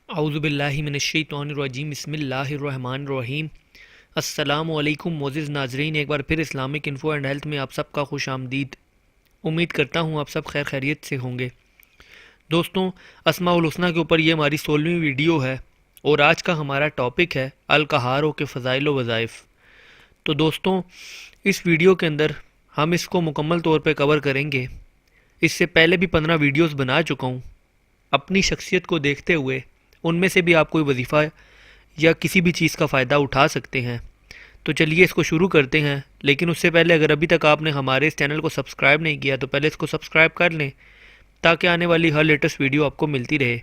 اعوذ باللہ من الشیطان الرجیم بسم اللہ الرحمن الرحیم۔ السلام علیکم معزز ناظرین، ایک بار پھر اسلامک انفو اینڈ ہیلتھ میں آپ سب کا خوش آمدید۔ امید کرتا ہوں آپ سب خیر خیریت سے ہوں گے۔ دوستوں، اسماء الحسنی کے اوپر یہ ہماری 16ویں ویڈیو ہے اور آج کا ہمارا ٹاپک ہے الکہارو کے فضائل و وظائف۔ تو دوستوں، اس ویڈیو کے اندر ہم اس کو مکمل طور پہ کور کریں گے۔ اس سے پہلے بھی 15 ویڈیوز بنا چکا ہوں۔ اپنی شخصیت کو دیکھتے ہوئے ان میں سے بھی آپ کوئی وظیفہ یا کسی بھی چیز کا فائدہ اٹھا سکتے ہیں۔ تو چلیے اس کو شروع کرتے ہیں، لیکن اس سے پہلے اگر ابھی تک آپ نے ہمارے اس چینل کو سبسکرائب نہیں کیا تو پہلے اس کو سبسکرائب کر لیں تاکہ آنے والی ہر لیٹسٹ ویڈیو آپ کو ملتی رہے،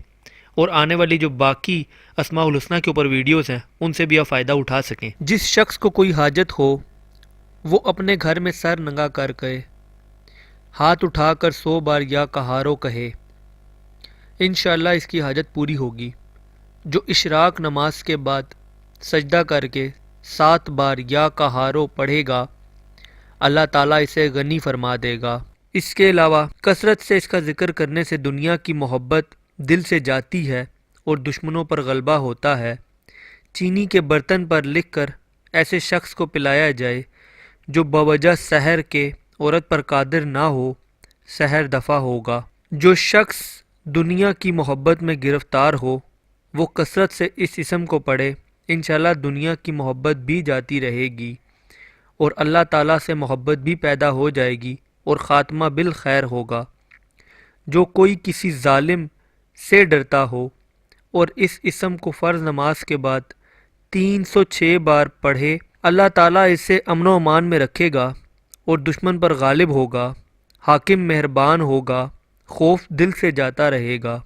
اور آنے والی جو باقی اسماء الحسنی کے اوپر ویڈیوز ہیں ان سے بھی آپ فائدہ اٹھا سکیں۔ جس شخص کو کوئی حاجت ہو وہ اپنے گھر میں سر ننگا کر کہے، ہاتھ اٹھا کر 100 بار یا کہارو کہے، انشاءاللہ اس کی حاجت پوری ہوگی۔ جو اشراق نماز کے بعد سجدہ کر کے 7 بار یا کہارو پڑھے گا، اللہ تعالیٰ اسے غنی فرما دے گا۔ اس کے علاوہ کثرت سے اس کا ذکر کرنے سے دنیا کی محبت دل سے جاتی ہے اور دشمنوں پر غلبہ ہوتا ہے۔ چینی کے برتن پر لکھ کر ایسے شخص کو پلایا جائے جو بوجہ سحر کے عورت پر قادر نہ ہو، سحر دفع ہوگا۔ جو شخص دنیا کی محبت میں گرفتار ہو وہ کثرت سے اس اسم کو پڑھے، انشاءاللہ دنیا کی محبت بھی جاتی رہے گی اور اللہ تعالیٰ سے محبت بھی پیدا ہو جائے گی اور خاتمہ بالخیر ہوگا۔ جو کوئی کسی ظالم سے ڈرتا ہو اور اس اسم کو فرض نماز کے بعد 306 بار پڑھے، اللہ تعالیٰ اسے امن و امان میں رکھے گا اور دشمن پر غالب ہوگا، حاکم مہربان ہوگا، خوف دل سے جاتا رہے گا۔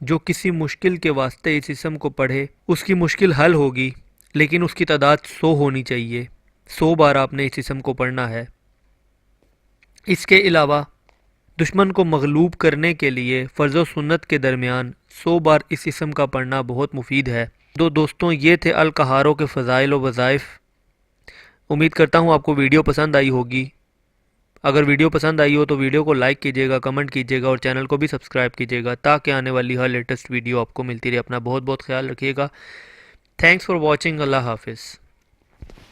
جو کسی مشکل کے واسطے اس اسم کو پڑھے اس کی مشکل حل ہوگی، لیکن اس کی تعداد 100 ہونی چاہیے۔ 100 بار آپ نے اس اسم کو پڑھنا ہے۔ اس کے علاوہ دشمن کو مغلوب کرنے کے لیے فرض و سنت کے درمیان 100 بار اس اسم کا پڑھنا بہت مفید ہے۔ دوستوں، یہ تھے الکہارو کے فضائل و وظائف۔ امید کرتا ہوں آپ کو ویڈیو پسند آئی ہوگی۔ اگر ویڈیو پسند آئی ہو تو ویڈیو کو لائک کیجیے گا، کمنٹ کیجیے گا اور چینل کو بھی سبسکرائب کیجیے گا تاکہ آنے والی ہر لیٹسٹ ویڈیو آپ کو ملتی رہے۔ اپنا بہت بہت خیال رکھیے گا۔ Thanks for watching. اللہ حافظ۔